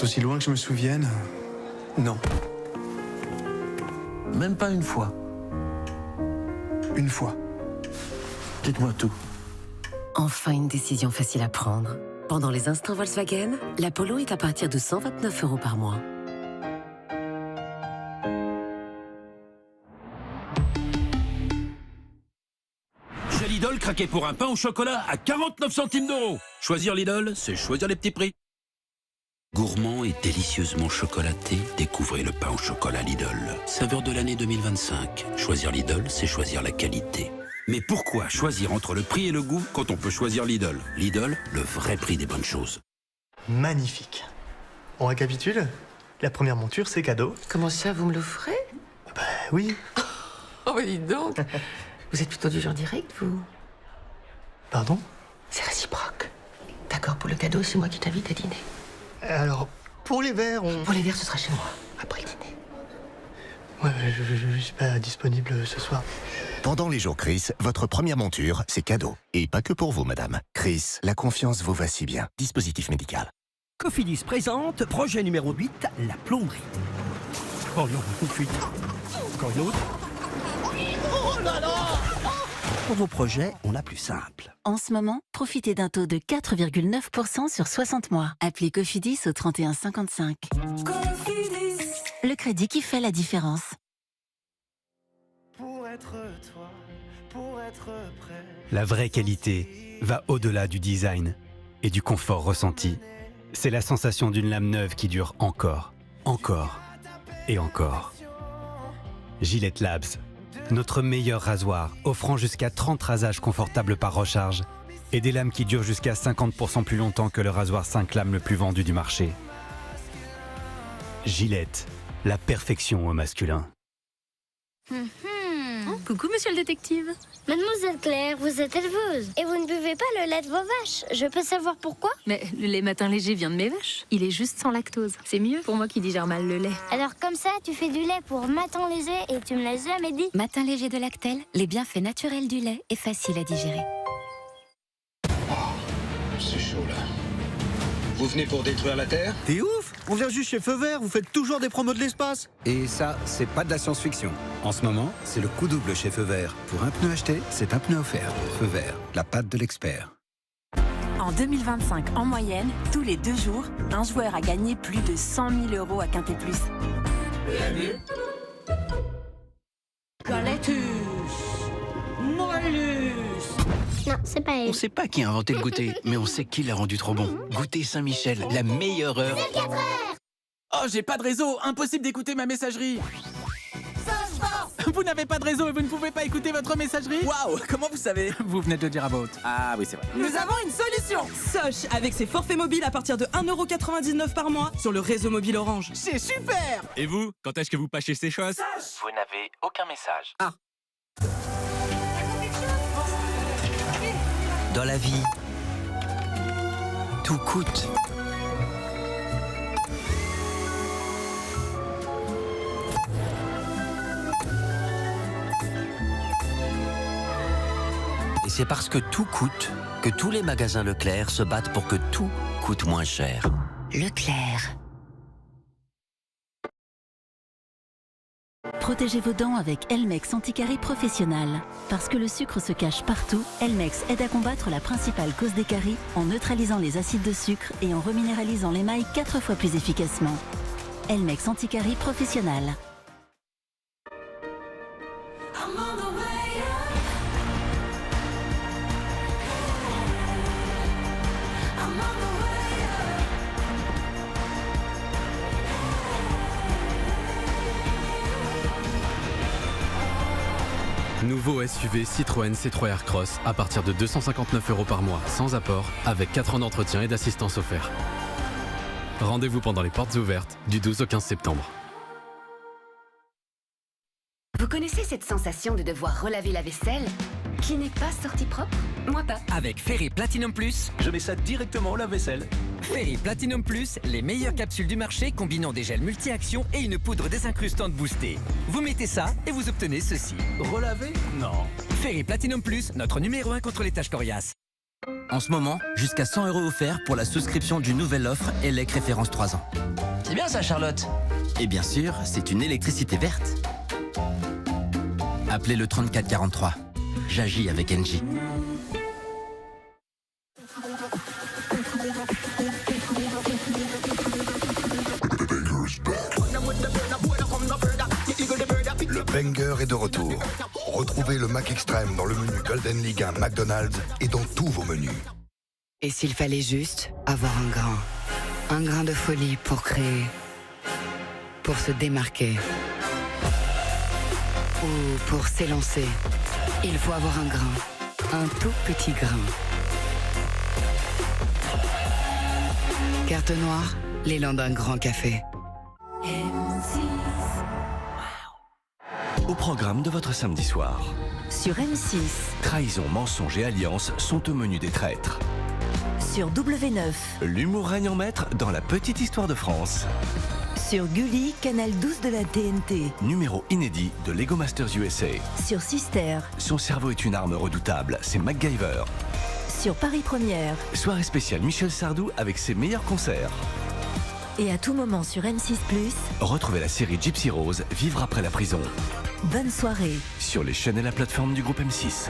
Aussi loin que je me souvienne, non. Même pas une fois. Une fois. Dites-moi tout. Enfin une décision facile à prendre. Pendant les instants Volkswagen, la Polo est à partir de 129 € par mois. Chez Lidl, craquer pour un pain au chocolat à 49 centimes d'euros. Choisir Lidl, c'est choisir les petits prix. Gourmand et délicieusement chocolaté, découvrez le pain au chocolat Lidl. Saveur de l'année 2025. Choisir Lidl, c'est choisir la qualité. Mais pourquoi choisir entre le prix et le goût quand on peut choisir Lidl? Lidl, le vrai prix des bonnes choses. Magnifique. On récapitule. La première monture, c'est cadeau. Comment ça, vous me l'offrez? Oui. Oh, dis donc. Vous êtes plutôt du genre direct, vous? Pardon? C'est réciproque. D'accord, pour le cadeau, c'est moi qui t'invite à dîner. Alors, pour les verres, Pour les verres, ce sera chez moi, après le dîner. Ouais, je suis pas disponible ce soir. Pendant les jours Chris, votre première monture, c'est cadeau. Et pas que pour vous, madame. Chris, la confiance vous va si bien. Dispositif médical. Cofidis présente projet numéro 8, la plomberie. Oh non, une fuite. Encore une autre. Oh là là! Pour vos projets, on a plus simple. En ce moment, profitez d'un taux de 4,9% sur 60 mois. Appelez Cofidis au 31 55. Cofidis. Le crédit qui fait la différence. Pour être toi, pour être prêt. La vraie qualité va au-delà du design et du confort ressenti. C'est la sensation d'une lame neuve qui dure encore, encore et encore. Gillette Labs, notre meilleur rasoir, offrant jusqu'à 30 rasages confortables par recharge et des lames qui durent jusqu'à 50% plus longtemps que le rasoir 5 lames le plus vendu du marché. Gillette, la perfection au masculin. Coucou, monsieur le détective. Mademoiselle Claire, vous êtes éleveuse et vous ne buvez pas le lait de vos vaches. Je peux savoir pourquoi? Mais le lait matin léger vient de mes vaches. Il est juste sans lactose. C'est mieux pour moi qui digère mal le lait. Alors comme ça, tu fais du lait pour matin léger et tu me l'as jamais dit. Matin léger de Lactel, les bienfaits naturels du lait et faciles à digérer. C'est chaud là. Vous venez pour détruire la Terre? T'es ouf! On vient juste chez Feu Vert, vous faites toujours des promos de l'espace. Et ça, c'est pas de la science-fiction. En ce moment, c'est le coup double chez Feu Vert. Pour un pneu acheté, c'est un pneu offert. Feu Vert, la patte de l'expert. En 2025, en moyenne, tous les 2 jours, un joueur a gagné plus de 100 000 € à Quintet Plus. Galetus! Moellus! Non, c'est pas elle. On sait pas qui a inventé le goûter, mais on sait qui l'a rendu trop bon. Goûter Saint-Michel, la meilleure heure. C'est 4 heures. Oh, j'ai pas de réseau, impossible d'écouter ma messagerie. Vous n'avez pas de réseau et vous ne pouvez pas écouter votre messagerie? Waouh, comment vous savez? Vous venez de le dire à vote. Ah oui, c'est vrai. Nous avons une solution. Soch, avec ses forfaits mobiles à partir de 1,99 € par mois sur le réseau mobile Orange. C'est super. Et vous, quand est-ce que vous pâchez ces choses? Vous n'avez aucun message. Ah. Dans la vie, tout coûte. Et c'est parce que tout coûte que tous les magasins Leclerc se battent pour que tout coûte moins cher. Leclerc. Protégez vos dents avec Elmex Anticarie Professionnal. Parce que le sucre se cache partout, Elmex aide à combattre la principale cause des caries en neutralisant les acides de sucre et en reminéralisant l'émail 4 fois plus efficacement. Elmex Anticarie Professionnal. Nouveau SUV Citroën C3 Aircross à partir de 259 € par mois, sans apport, avec 4 ans d'entretien et d'assistance offert. Rendez-vous pendant les portes ouvertes du 12 au 15 septembre. Vous connaissez cette sensation de devoir relaver la vaisselle qui n'est pas sortie propre? Moi pas. Avec Ferry Platinum Plus, je mets ça directement au lave-vaisselle. Ferry Platinum Plus, les meilleures capsules du marché combinant des gels multi-actions et une poudre désincrustante boostée. Vous mettez ça et vous obtenez ceci. Relaver? Non. Ferry Platinum Plus, notre numéro 1 contre les taches coriaces. En ce moment, jusqu'à 100 € offerts pour la souscription d'une nouvelle offre ELEC référence 3 ans. C'est bien ça, Charlotte. Et bien sûr, c'est une électricité verte. Appelez le 3443. J'agis avec Engie. Le banger est de retour. Retrouvez le Mac Extreme dans le menu Golden Ligue 1 McDonald's et dans tous vos menus. Et s'il fallait juste avoir un grain de folie pour créer, pour se démarquer, ou pour s'élancer, il faut avoir un grain, un tout petit grain. Carte noire, l'élan d'un grand café. Au programme de votre samedi soir. Sur M6. Trahison, mensonge et alliance sont au menu des traîtres. Sur W9. L'humour règne en maître dans la petite histoire de France. Sur Gulli, canal 12 de la TNT. Numéro inédit de Lego Masters USA. Sur Sister. Son cerveau est une arme redoutable, c'est MacGyver. Sur Paris Première. Soirée spéciale Michel Sardou avec ses meilleurs concerts. Et à tout moment sur M6+. Retrouvez la série Gypsy Rose, Vivre après la prison. Bonne soirée. Sur les chaînes et la plateforme du groupe M6.